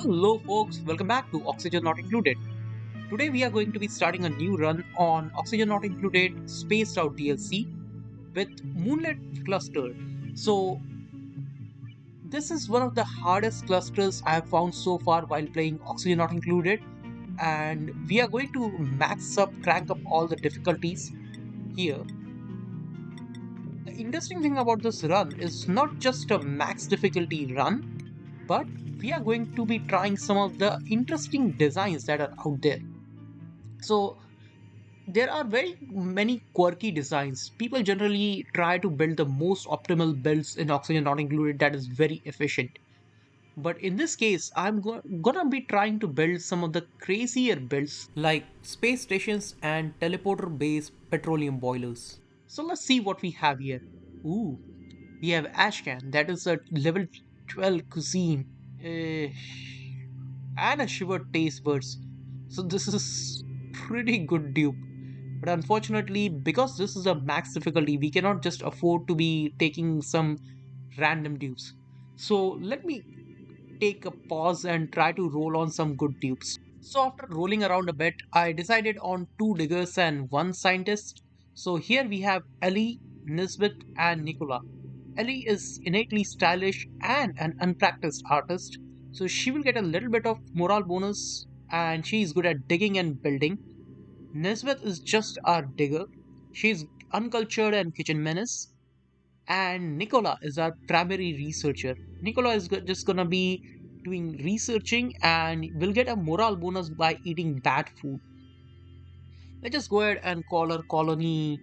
Hello folks, welcome back to Oxygen Not Included. Today we are going to be starting a new run on Oxygen Not Included Spaced Out DLC with Moonlit Cluster. So this is one of the hardest clusters I have found so far while playing Oxygen Not Included, and we are going to crank up all the difficulties here. The interesting thing about this run is not just a max difficulty run, but we are going to be trying some of the interesting designs that are out there. So there are very many quirky designs. People generally try to build the most optimal builds in Oxygen Not Included that is very efficient. But in this case, gonna be trying to build some of the crazier builds like space stations and teleporter based petroleum boilers. So let's see what we have here. Ooh, we have Ashcan, that is a level 12 cuisine. Uh, and a shivered taste buds. So this is pretty good dupe. But unfortunately, because this is a max difficulty, we cannot just afford to be taking some random dupes. So let me take a pause and try to roll on some good dupes. So after rolling around a bit, I decided on two diggers and one scientist. So here we have Ellie, Nisbet, and Nicola. Ellie is innately stylish and an unpracticed artist, so she will get a little bit of morale bonus and she is good at digging and building. Nisbet is just our digger. She's uncultured and kitchen menace. And Nicola is our primary researcher. Nicola is just gonna be doing researching and will get a morale bonus by eating bad food. Let's just go ahead and call her colony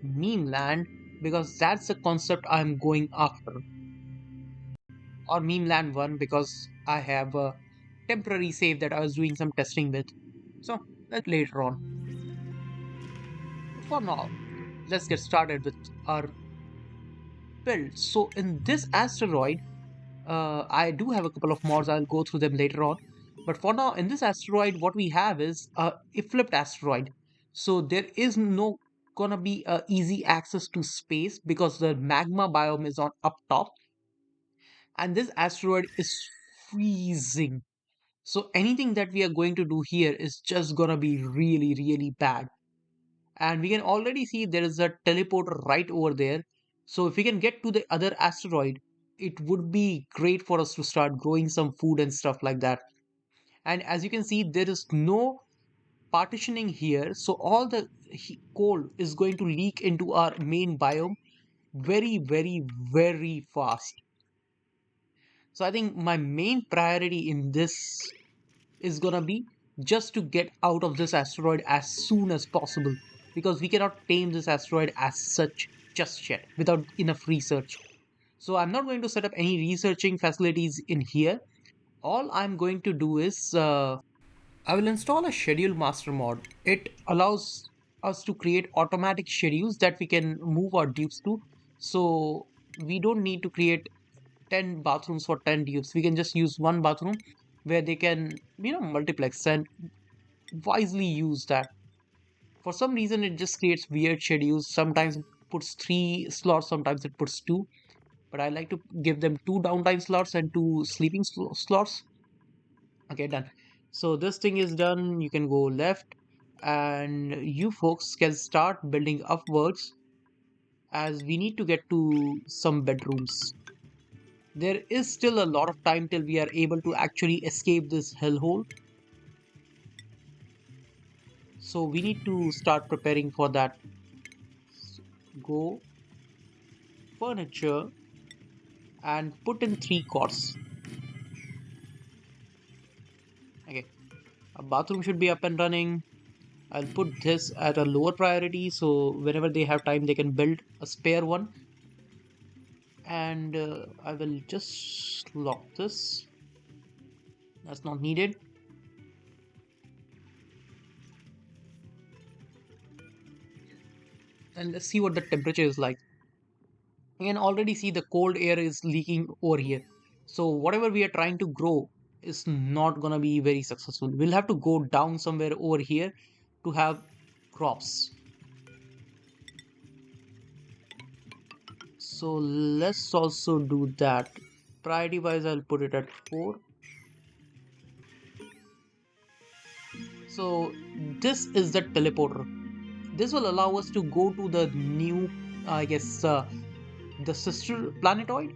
MemeLand because that's the concept I'm going after. Or MemeLand 1 because I have a temporary save that I was doing some testing with. So that later on. But for now, let's get started with our build. So in this asteroid, I do have a couple of mods. I'll go through them later on. But for now, in this asteroid, what we have is a flipped asteroid. So there is no gonna be easy access to space because the magma biome is on up top, and this asteroid is freezing. So anything that we are going to do here is just gonna be really, really bad. And we can already see there is a teleporter right over there. So if we can get to the other asteroid, it would be great for us to start growing some food and stuff like that. And as you can see, there is no partitioning here. So all the coal is going to leak into our main biome very, very, very fast. So I think my main priority in this is gonna be just to get out of this asteroid as soon as possible because we cannot tame this asteroid as such just yet without enough research. So I'm not going to set up any researching facilities in here. All I'm going to do is I will install a schedule master mod. It allows us to create automatic schedules that we can move our dupes to. So we don't need to create 10 bathrooms for 10 dupes. We can just use one bathroom where they can, multiplex and wisely use that. For some reason, it just creates weird schedules. Sometimes it puts three slots, sometimes it puts two. But I like to give them two downtime slots and two sleeping slots. Okay, done. So this thing is done. You can go left, and you folks can start building upwards as we need to get to some bedrooms. There is still a lot of time till we are able to actually escape this hellhole. So we need to start preparing for that. Go furniture and put in three cots. Okay, a bathroom should be up and running. I'll put this at a lower priority so whenever they have time they can build a spare one. And I will just lock this. That's not needed. And let's see what the temperature is like. You can already see the cold air is leaking over here. So whatever we are trying to grow is not gonna be very successful. We'll have to go down somewhere over here to have crops. So let's also do that. Priority wise, I'll put it at 4. So this is the teleporter. This will allow us to go to the new, I guess, the sister planetoid.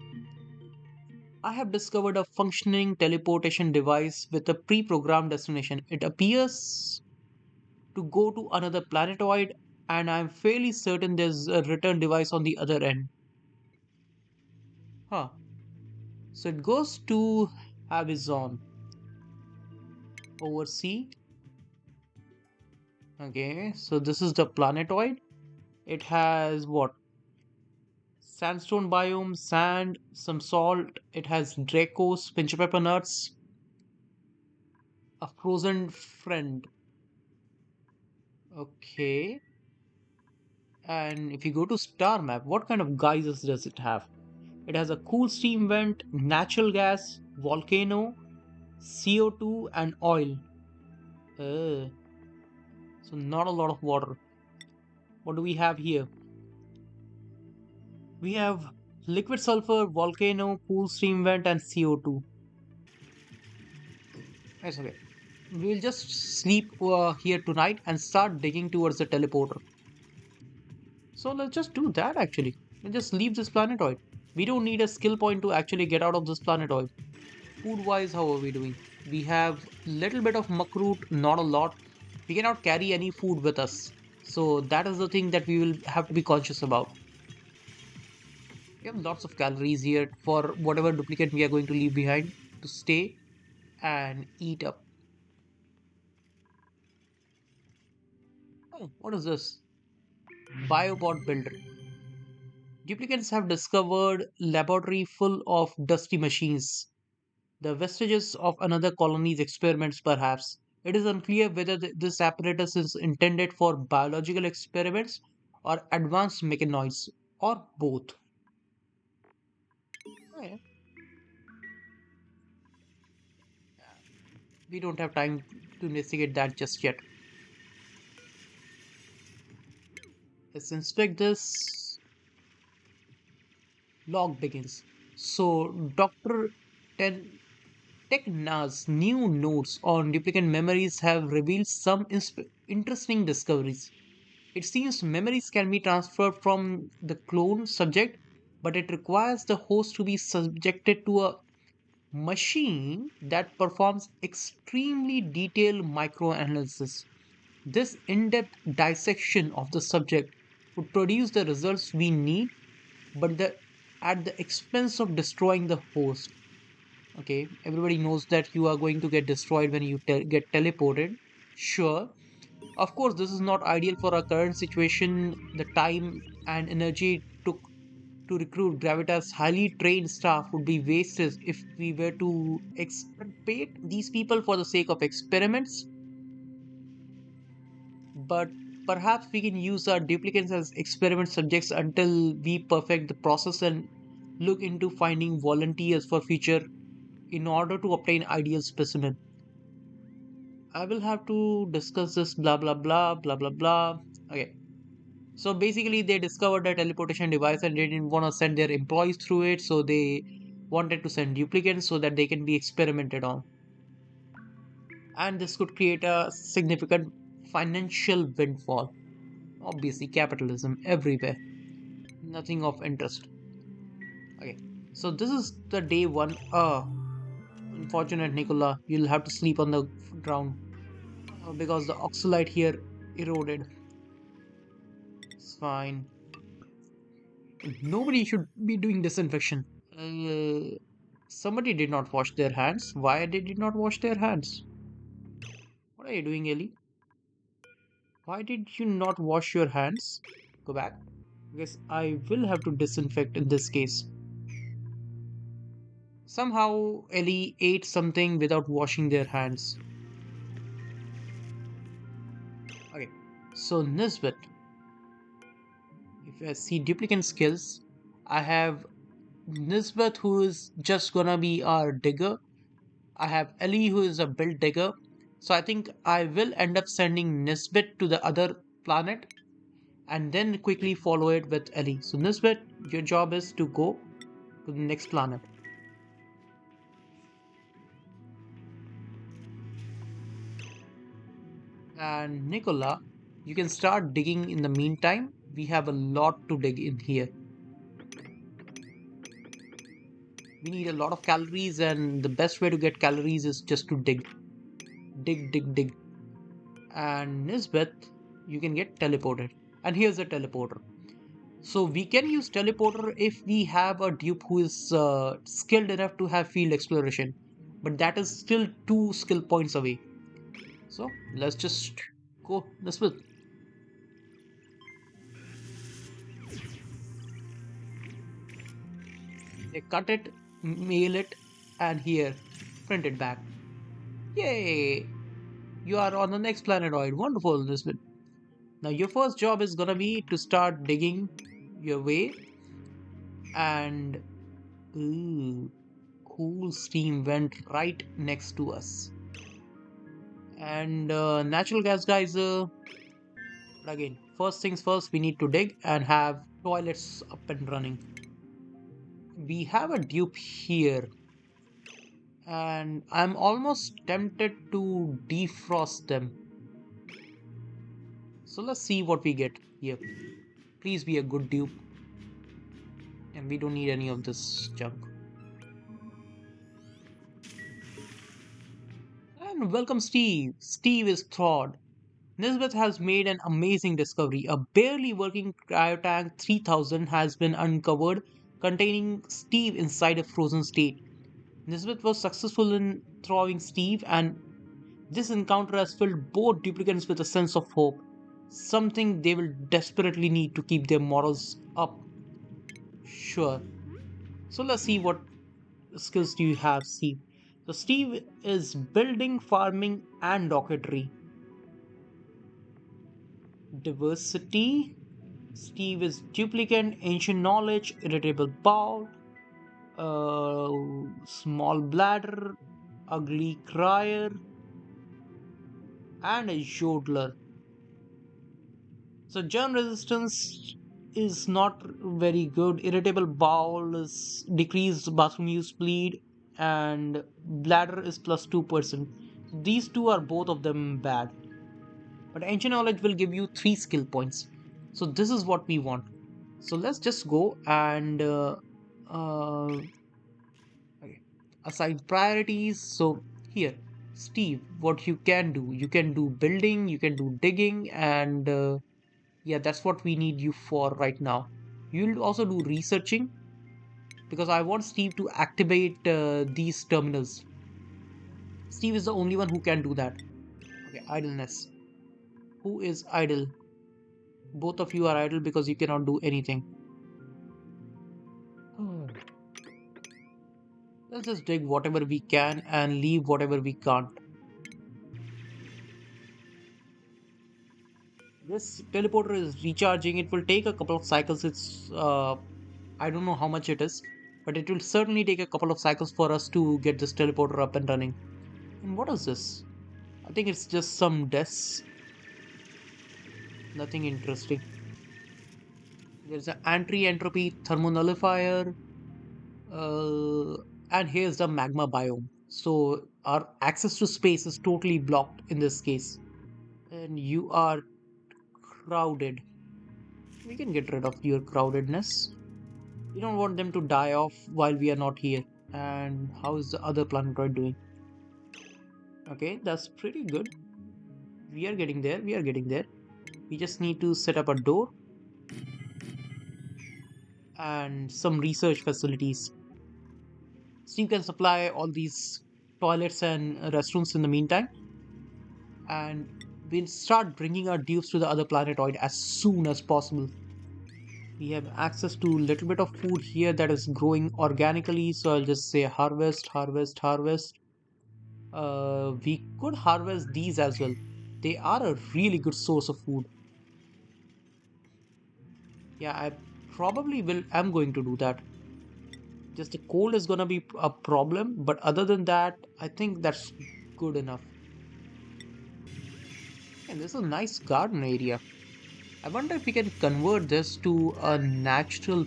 I have discovered a functioning teleportation device with a pre-programmed destination. It appears to go to another planetoid, and I'm fairly certain there's a return device on the other end. Huh. So it goes to Avizon, oversea. Okay, so this is the planetoid. It has what? Sandstone biome, sand, some salt. It has Dracos, pinch pepper nuts, a frozen friend. Okay. And if you go to star map, what kind of geysers does it have? It has a cool steam vent, natural gas, volcano, CO2, and oil. Uh, so not a lot of water. What do we have here? We have liquid sulfur, volcano, cool steam vent, and CO2. That's okay. We'll just sleep here tonight and start digging towards the teleporter. So let's just do that actually. Let's just leave this planetoid. We don't need a skill point to actually get out of this planetoid. Food wise, how are we doing? We have little bit of muckroot, not a lot. We cannot carry any food with us. So that is the thing that we will have to be conscious about. We have lots of calories here for whatever duplicate we are going to leave behind to stay and eat up. Oh, what is this? Biobot builder. Duplicates have discovered laboratory full of dusty machines, the vestiges of another colony's experiments perhaps. It is unclear whether this apparatus is intended for biological experiments or advanced mechanoids, or both. Oh, yeah. We don't have time to investigate that just yet. Let's inspect this. Log begins. So, Dr. Ten Techna's new notes on duplicate memories have revealed some interesting discoveries. It seems memories can be transferred from the clone subject, but it requires the host to be subjected to a machine that performs extremely detailed microanalysis. This in depth dissection of the subject would produce the results we need, but at the expense of destroying the host. Okay, everybody knows that you are going to get destroyed when you get teleported. Sure, of course, this is not ideal for our current situation. The time and energy it took to recruit Gravitas' highly trained staff would be wasted if we were to extirpate these people for the sake of experiments. But perhaps we can use our duplicates as experiment subjects until we perfect the process and look into finding volunteers for future in order to obtain ideal specimen. I will have to discuss this blah blah blah blah blah blah. Okay. So basically, they discovered a teleportation device and they didn't want to send their employees through it, so they wanted to send duplicates so that they can be experimented on. And this could create a significant financial windfall. Obviously, capitalism everywhere. Nothing of interest. Okay, so this is the day one. Unfortunate Nicola, you'll have to sleep on the ground because the oxalite here eroded. It's fine. Nobody should be doing disinfection. Somebody did not wash their hands. Why they did not wash their hands? What are you doing, Ellie? Why did you not wash your hands? Go back. Because I will have to disinfect in this case. Somehow Ellie ate something without washing their hands. Okay. So Nisbet, if I see duplicate skills, I have Nisbet who is just gonna be our digger. I have Ellie who is a build digger. So I think I will end up sending Nisbet to the other planet and then quickly follow it with Ellie. So Nisbet, your job is to go to the next planet. And Nicola, you can start digging in the meantime. We have a lot to dig in here. We need a lot of calories, and the best way to get calories is just to dig. Dig, dig, dig. And Nisbeth, you can get teleported. And here's a teleporter. So we can use teleporter if we have a dupe who is skilled enough to have field exploration. But that is still 2 skill points away. So let's just go Nisbeth. They cut it, mail it, and here, print it back. Yay! You are on the next planetoid. Wonderful, Nisbet. Now your first job is gonna be to start digging your way and ooh, cool steam went right next to us. And natural gas geyser. But again, first things first, we need to dig and have toilets up and running. We have a dupe here, and I'm almost tempted to defrost them. So let's see what we get here. Please be a good dupe. And we don't need any of this junk. And welcome Steve. Steve is thawed. Nisbet has made an amazing discovery. A barely working cryotank 3000 has been uncovered containing Steve inside a frozen state. Nisbet was successful in thawing Steve, and this encounter has filled both duplicants with a sense of hope, something they will desperately need to keep their morals up. Sure. So let's see what skills do you have, Steve. So Steve is building, farming, and rocketry. Diversity. Steve is duplicate, ancient knowledge, irritable bowel, small bladder, ugly crier, and a yodeler. So germ resistance is not very good. Irritable bowel is decreased bathroom use bleed, and bladder is plus 2%. These two are both of them bad. But ancient knowledge will give you 3 skill points. So this is what we want. So let's just go and uh, okay, assign priorities. So here, Steve, what you can do building, you can do digging, and yeah, that's what we need you for right now. You'll also do researching because I want Steve to activate these terminals. Steve is the only one who can do that. Okay, idleness. Who is idle? Both of you are idle because you cannot do anything. Hmm. Let's just dig whatever we can and leave whatever we can't. This teleporter is recharging. It will take a couple of cycles. I don't know how much it is, but it will certainly take a couple of cycles for us to get this teleporter up and running. And what is this? I think it's just some desk. Nothing interesting. There's an anti-entropy thermonullifier, uh, and here's the magma biome. So our access to space is totally blocked in this case. And you are crowded. We can get rid of your crowdedness. We don't want them to die off while we are not here. And how is the other planetoid doing? Okay, that's pretty good. We are getting there. We are getting there. We just need to set up a door and some research facilities. So you can supply all these toilets and restrooms in the meantime. And we'll start bringing our dupes to the other planetoid as soon as possible. We have access to a little bit of food here that is growing organically. So I'll just say harvest, harvest, harvest. We could harvest these as well. They are a really good source of food. Yeah, I probably will. I'm going to do that. Just the cold is gonna be a problem, but other than that, I think that's good enough. And this is a nice garden area. I wonder if we can convert this to a natural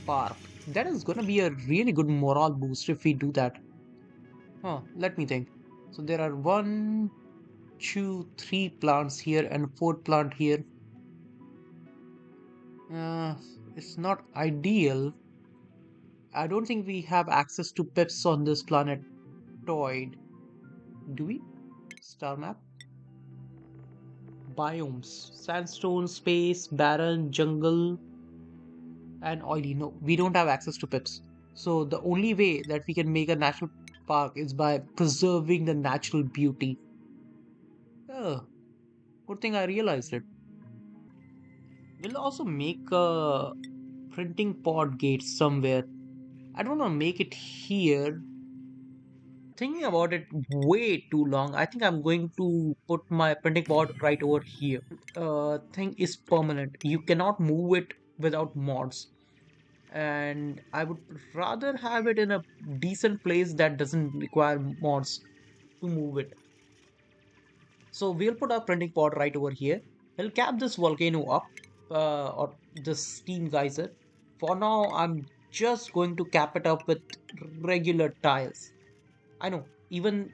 park. That is gonna be a really good morale boost if we do that. Huh, let me think. So there are one, two, three plants here and fourth plant here. Uh, it's not ideal. I don't think we have access to pets on this planetoid. Do we? Star map? Biomes. Sandstone, space, barren, jungle, and oily. No, we don't have access to pips. So the only way that we can make a national park is by preserving the natural beauty. Oh, good thing I realized it. We'll also make a printing pod gate somewhere. I don't want to make it here. Thinking about it way too long. I think I'm going to put my printing pod right over here. Thing is permanent. You cannot move it without mods. And I would rather have it in a decent place that doesn't require mods to move it. So we'll put our printing pod right over here. We'll cap this volcano up, or the steam geyser. For now, I'm just going to cap it up with regular tiles. I know, even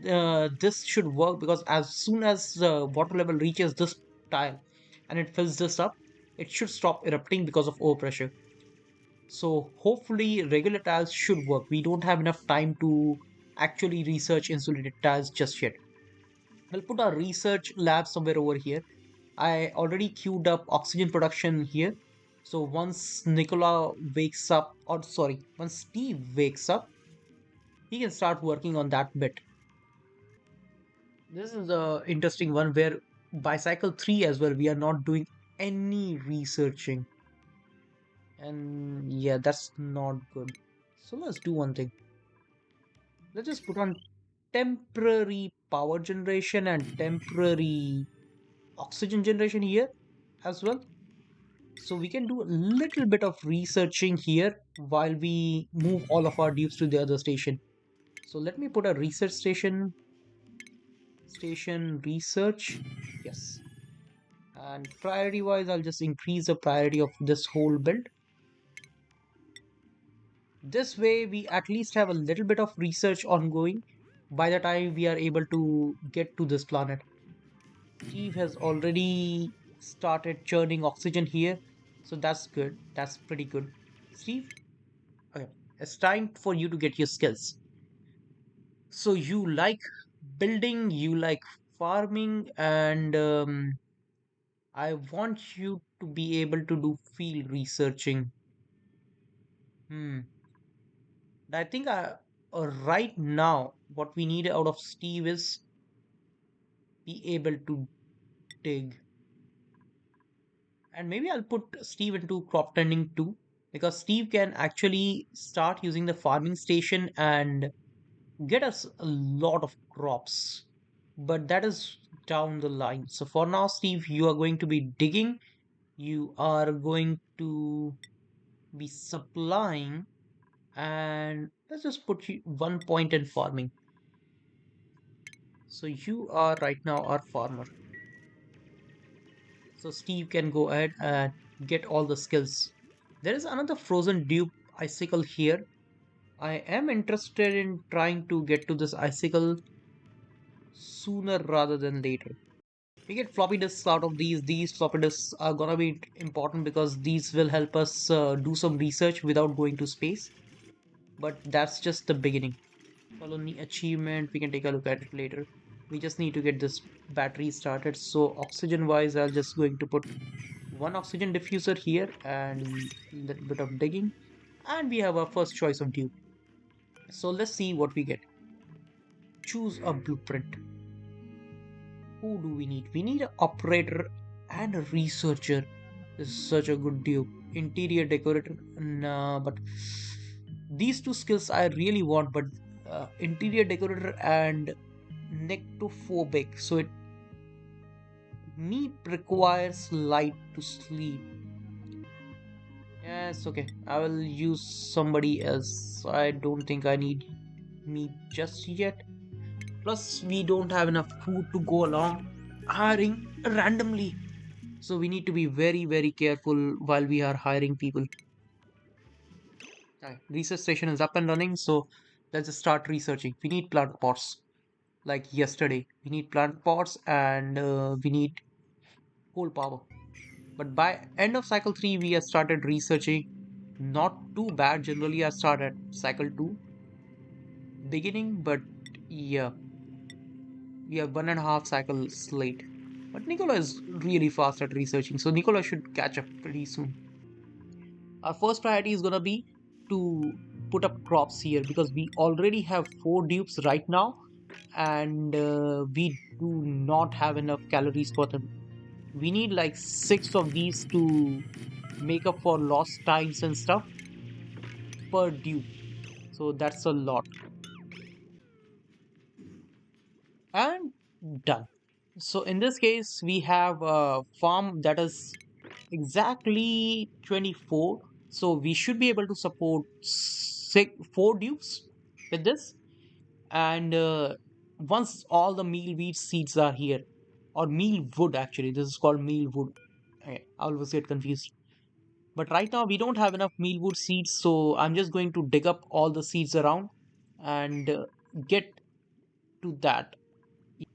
this should work because as soon as water level reaches this tile and it fills this up, it should stop erupting because of overpressure. So hopefully regular tiles should work. We don't have enough time to actually research insulated tiles just yet. We'll put our research lab somewhere over here. I already queued up oxygen production here. So once Nicola wakes up, or sorry, once Steve wakes up, he can start working on that bit. This is a interesting one where by cycle 3 as well, we are not doing any researching. And yeah, that's not good. So let's do one thing. Let's just put on temporary power generation and temporary oxygen generation here as well. So we can do a little bit of researching here while we move all of our dupes to the other station. So let me put a research station research. Yes. And priority wise, I'll just increase the priority of this whole build. This way, we at least have a little bit of research ongoing by the time we are able to get to this planet. Steve has already started churning oxygen here, so that's good. That's pretty good. Steve, okay, it's time for you to get your skills. So you like building, you like farming, and I want you to be able to do field researching. Hmm. I think right now, what we need out of Steve is be able to dig. And maybe I'll put Steve into crop tending too, because Steve can actually start using the farming station and get us a lot of crops. But that is down the line. So for now, Steve, you are going to be digging, you are going to be supplying, and let's just put you 1 point in farming. So you are right now our farmer. So Steve can go ahead and get all the skills. There is another frozen dupe icicle here. I am interested in trying to get to this icicle sooner rather than later. We get floppy disks out of these. These floppy disks are gonna be important because these will help us do some research without going to space. But that's just the beginning. Colony achievement, we can take a look at it later. We just need to get this battery started. So oxygen wise, I'm just going to put one oxygen diffuser here and a little bit of digging. And we have our first choice of dupe. So let's see what we get. Choose a blueprint. Who do we need? We need an operator and a researcher. This is such a good dupe. Interior decorator, nah, but these two skills I really want, but interior decorator and nectophobic. So it me requires light to sleep. Yes, okay. I will use somebody else. I don't think I need me just yet. Plus, we don't have enough food to go along hiring randomly. So we need to be very, very careful while we are hiring people. Research station is up and running, so let's just start researching. We need plant pots. like yesterday. We need plant pots and we need coal power. But by end of cycle 3, we have started researching. Not too bad. Generally, I start at cycle 2 beginning, but yeah, we are 1.5 cycles late. But Nicola is really fast at researching, so Nicola should catch up pretty soon. Our first priority is gonna be to put up crops here because we already have 4 dupes right now, and we do not have enough calories for them. We need like 6 of these to make up for lost times and stuff per dupe. So that's a lot. And done. So in this case, we have a farm that is exactly 24. So we should be able to support 4 dupes with this. And once all the meal wheat seeds are here, or meal wood actually, this is called meal wood. I always get confused. But right now we don't have enough mealwood seeds, so I'm just going to dig up all the seeds around and get to that.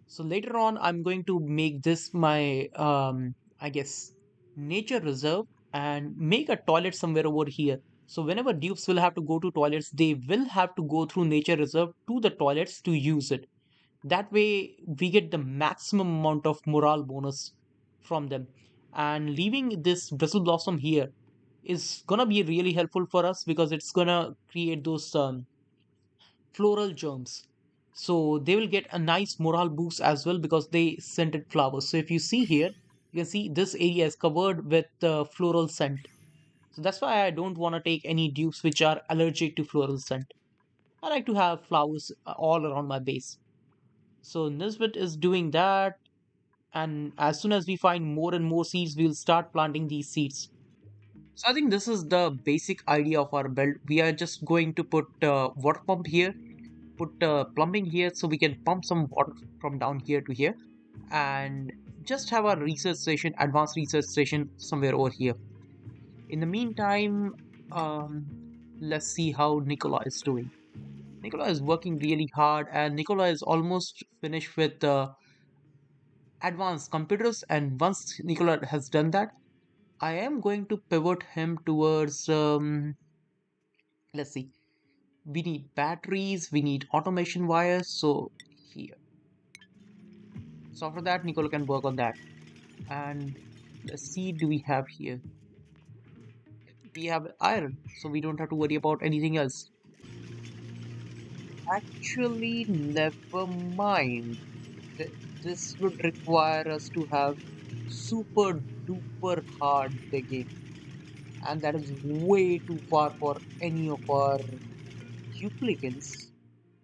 So later on, I'm going to make this my, I guess, nature reserve and make a toilet somewhere over here. So whenever dupes will have to go to toilets, they will have to go through nature reserve to the toilets to use it. That way, we get the maximum amount of morale bonus from them. And leaving this bristle blossom here is gonna be really helpful for us because it's gonna create those floral germs. So they will get a nice morale boost as well because they scented flowers. So if you see here, you can see this area is covered with floral scent. So that's why I don't want to take any dupes which are allergic to floral scent. I like to have flowers all around my base. So Nisbet is doing that, and as soon as we find more and more seeds, we'll start planting these seeds. So I think this is the basic idea of our build. We are just going to put water pump here, put plumbing here, so we can pump some water from down here to here, and just have a research station, advanced research station somewhere over here. In the meantime, um, let's see how Nicola is doing. Nicola is working really hard, and Nicola is almost finished with advanced computers. And once Nicola has done that, I am going to pivot him towards, let's see, we need batteries, we need automation wires. So here, so after that, Nicola can work on that. And let's see, do we have here? We have iron, so we don't have to worry about anything else. Actually, never mind. This would require us to have super duper hard digging, and that is way too far for any of our duplicants.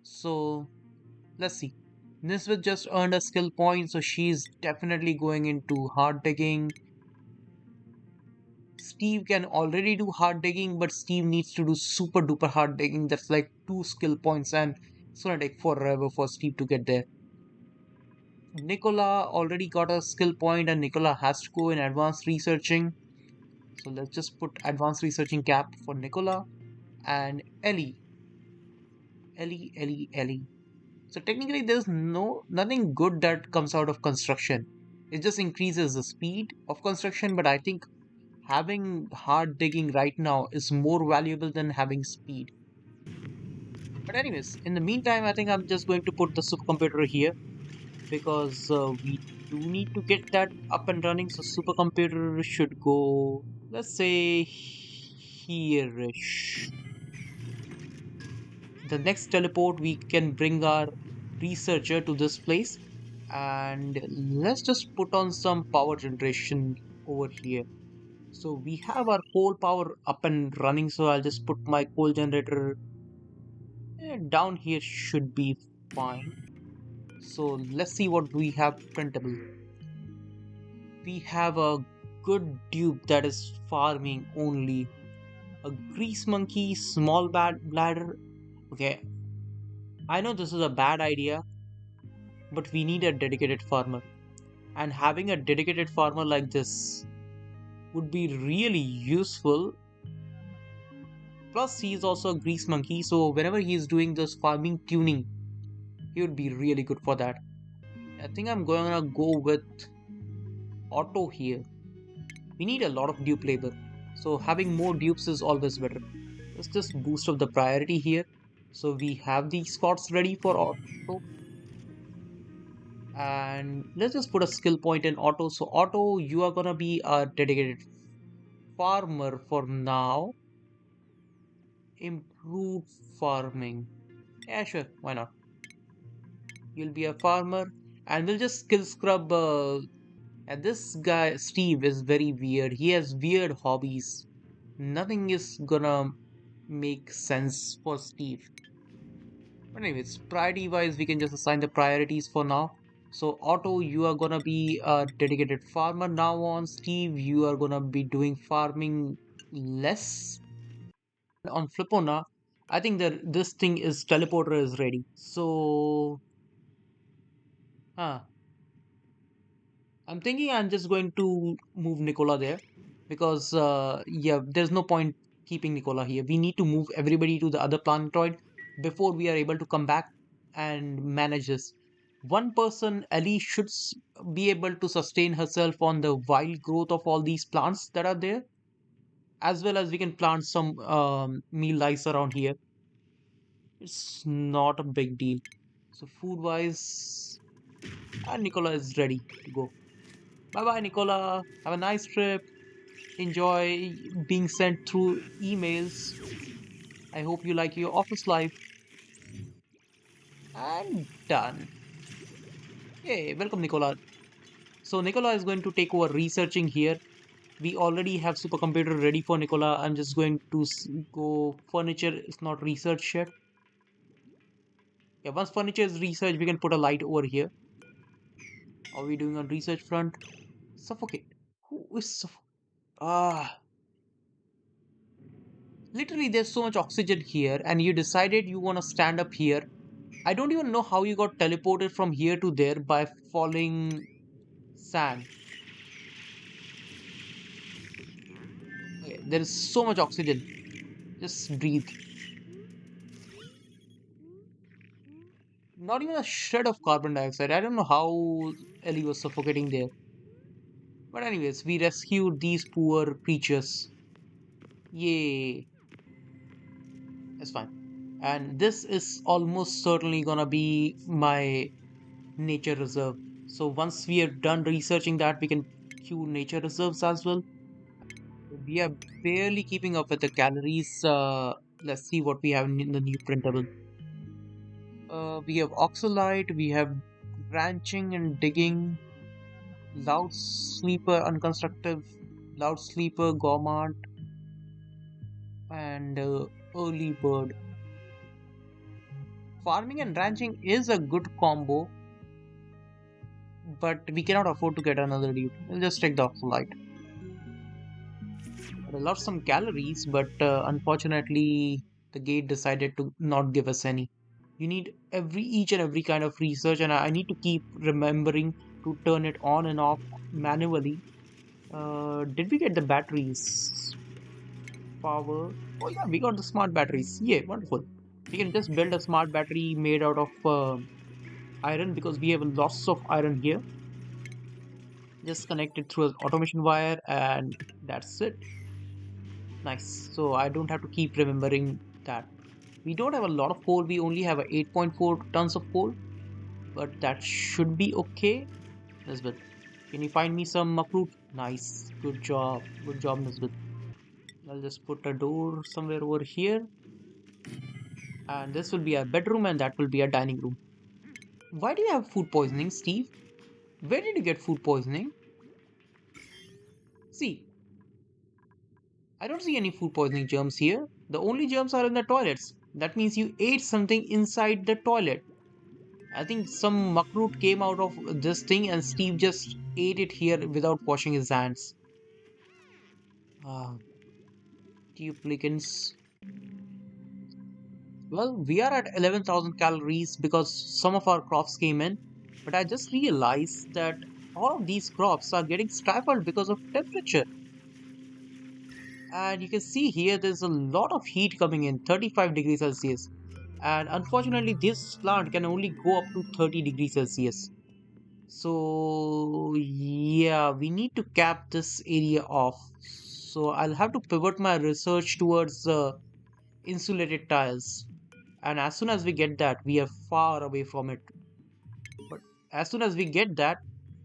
So let's see. Nisbet just earned a skill point, so she's definitely going into hard digging. Steve can already do hard digging, but Steve needs to do super duper hard digging. That's like 2 skill points, and it's gonna take forever for Steve to get there. Nicola already got a skill point, and Nicola has to go in advanced researching. So let's just put advanced researching cap for Nicola and Ellie. Ellie. So technically, there's nothing good that comes out of construction. It just increases the speed of construction, but I think having hard digging right now is more valuable than having speed. But anyways, in the meantime, I think I'm just going to put the supercomputer here because we do need to get that up and running. So supercomputer should go, let's say, here-ish. The next teleport, we can bring our researcher to this place, and let's just put on some power generation over here. So we have our coal power up and running, so I'll just put my coal generator down here should be fine. So let's see what we have printable. We have a good dupe that is farming only. A grease monkey, small bad bladder. Okay, I know this is a bad idea, but we need a dedicated farmer. And having a dedicated farmer like this would be really useful. Plus, he is also a grease monkey, so whenever he is doing this farming tuning, He would be really good for that. I think I'm gonna go with auto here. We need a lot of dupe labor, so having more dupes is always better. Let's just boost up the priority here. So we have the Scots ready for auto, and let's just put a skill point in auto. So auto, you are gonna be a dedicated farmer for now. Improved farming. Yeah, sure, why not? You'll be a farmer, and we'll just skill scrub. And this guy Steve is very weird. He has weird hobbies. Nothing is gonna make sense for Steve. But anyways, priority wise, we can just assign the priorities for now. So Otto, you are gonna be a dedicated farmer now on. Steve, you are gonna be doing farming less. On Flipona, I think that this thing is teleporter is ready. So, huh. I'm thinking I'm just going to move Nicola there because yeah, there's no point keeping Nicola here. We need to move everybody to the other planetoid before we are able to come back and manage this. One person, Ellie, should be able to sustain herself on the wild growth of all these plants that are there, as well as we can plant some meal lice around here. It's not a big deal. So food wise, Nicola is ready to go. Bye bye, Nicola. Have a nice trip. Enjoy being sent through emails. I hope you like your office life. And done. Yay, welcome, Nicola. So, Nicola is going to take over researching here. We already have supercomputer ready for Nicola. I'm just going to go furniture. It's not research yet. Yeah, once furniture is research, we can put a light over here. How are we doing on research front? Suffocate. Who is suffocate? Ah, literally, there's so much oxygen here, and you decided you want to stand up here. I don't even know how you got teleported from here to there by falling sand. Okay, there is so much oxygen. Just breathe. Not even a shred of carbon dioxide. I don't know how Ellie was suffocating there. But anyways, we rescued these poor creatures. Yay. That's fine. And this is almost certainly gonna be my nature reserve. So once we are done researching that, we can queue nature reserves as well. We are barely keeping up with the calories. Let's see what we have in the new printable. We have oxalite, we have branching and digging, loud sleeper, unconstructive, loud sleeper, gourmand, and early bird. Farming and ranching is a good combo, but we cannot afford to get another dude. We'll just take the oxalite. I lost some calories, but unfortunately, the gate decided to not give us any. You need each and every kind of research, and I need to keep remembering to turn it on and off manually. Did we get the batteries? Power. Oh yeah, we got the smart batteries. Yeah, wonderful. We can just build a smart battery made out of iron because we have lots of iron here. Just connect it through an automation wire, and that's it. Nice. So I don't have to keep remembering that. We don't have a lot of coal. We only have a 8.4 tons of coal, but that should be okay. Nisbet, can you find me some fruit? Nice. Good job. Good job, Nisbet. I'll just put a door somewhere over here. And this will be a bedroom and that will be a dining room. Why do you have food poisoning, Steve? Where did you get food poisoning? See, I don't see any food poisoning germs here. The only germs are in the toilets. That means you ate something inside the toilet. I think some muckroot came out of this thing and Steve just ate it here without washing his hands. Ah, duplicants. Well, we are at 11,000 calories because some of our crops came in, but I just realized that all of these crops are getting stifled because of temperature. And you can see here there's a lot of heat coming in, 35 degrees Celsius. And unfortunately, this plant can only go up to 30 degrees Celsius. So, yeah, we need to cap this area off. So, I'll have to pivot my research towards insulated tiles. And as soon as we get that, we are far away from it. But as soon as we get that,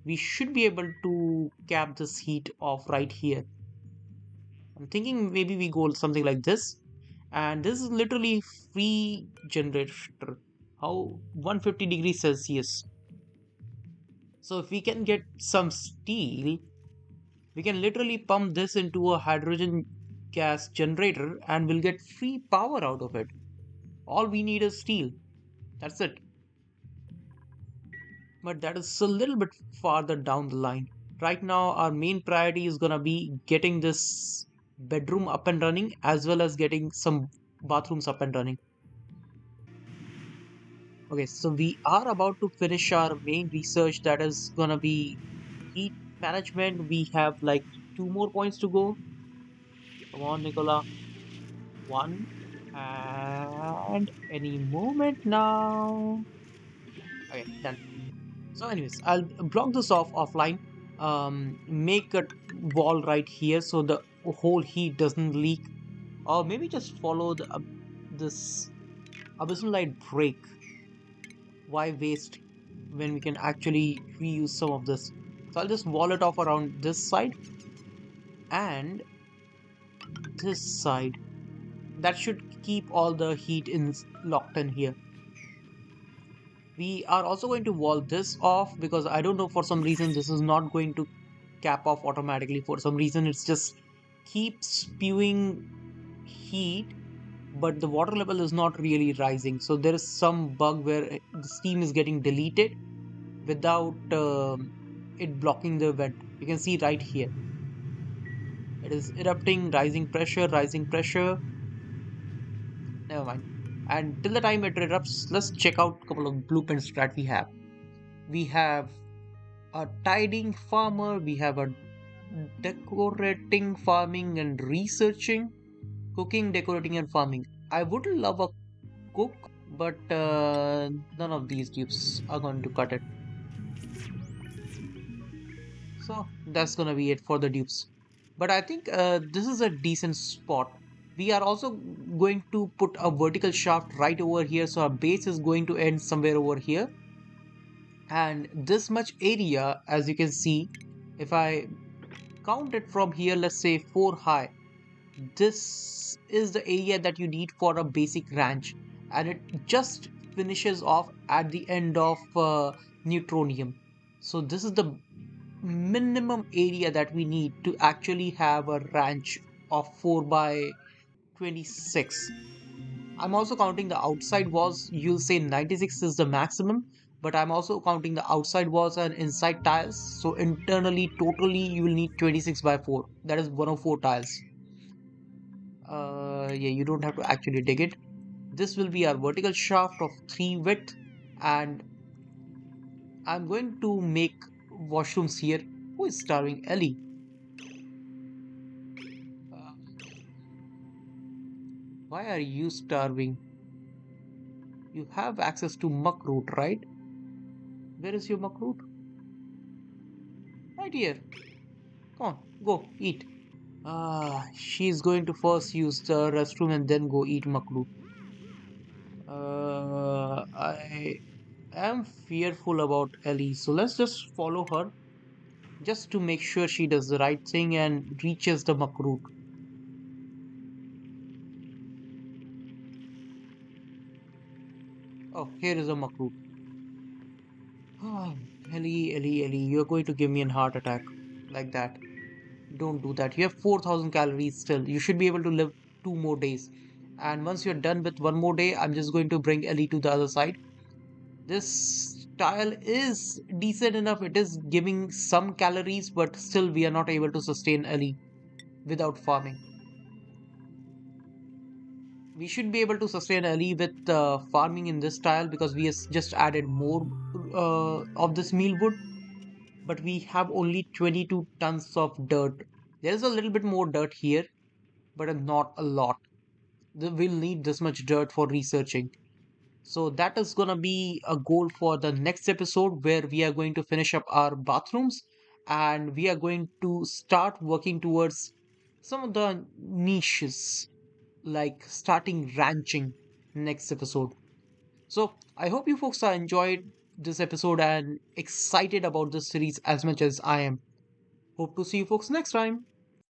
we should be able to cap this heat off right here. I'm thinking maybe we go something like this. And this is literally free generator. How 150 degrees Celsius. So if we can get some steel, we can literally pump this into a hydrogen gas generator and we'll get free power out of it. All we need is steel. That's it. But that is a little bit farther down the line. Right now, our main priority is gonna be getting this bedroom up and running as well as getting some bathrooms up and running. Okay, so we are about to finish our main research that is gonna be heat management. We have like two more points to go. Come on, Nicola. One. And any moment now. Okay, done. So, anyways, I'll block this off offline. Make a wall right here so the whole heat doesn't leak, or maybe just follow this abyssal light break. Why waste when we can actually reuse some of this? So I'll just wall it off around this side and this side. That should keep all the heat in locked in here. We are also going to wall this off because I don't know, for some reason this is not going to cap off automatically. For some reason it's just keeps spewing heat, but the water level is not really rising. So there is some bug where the steam is getting deleted without it blocking the vent. You can see right here. It is erupting, rising pressure, rising pressure. Never mind. And till the time it erupts, let's check out a couple of blueprints that we have. We have a tidying farmer, we have a decorating farming and researching, cooking, decorating, and farming. I would love a cook, but none of these dupes are going to cut it. So that's gonna be it for the dupes. But I think this is a decent spot. We are also going to put a vertical shaft right over here, so our base is going to end somewhere over here. And this much area, as you can see, if I count it from here, let's say 4 high, this is the area that you need for a basic ranch, and it just finishes off at the end of neutronium. So this is the minimum area that we need to actually have a ranch of 4 by 26. I'm also counting the outside walls. You'll say 96 is the maximum, but I'm also counting the outside walls and inside tiles. So internally, totally, you will need 26 by 4. That is 104 tiles. Yeah, you don't have to actually dig it. This will be our vertical shaft of 3 width, and I'm going to make washrooms here. Who is starving? Ellie. Uh, why are you starving? You have access to muck root, right? Where is your muck root? Right here. Come on, go eat. She's going to first use the restroom and then go eat muck root. I am fearful about Ellie, so let's just follow her just to make sure she does the right thing and reaches the muck root. Oh, here is a muck root. Ah, Ellie, you're going to give me a heart attack like that. Don't do that. You have 4,000 calories still. You should be able to live 2 more days. And once you're done with one more day, I'm just going to bring Ellie to the other side. This tile is decent enough. It is giving some calories, but still we are not able to sustain Ellie without farming. We should be able to sustain Ellie with farming in this tile because we has just added more of this mealwood, but we have only 22 tons of dirt. There is a little bit more dirt here, but not a lot. We'll need this much dirt for researching. So that is gonna be a goal for the next episode where we are going to finish up our bathrooms and we are going to start working towards some of the niches like starting ranching next episode. So I hope you folks are enjoyed this episode and excited about this series as much as I am. Hope to see you folks next time.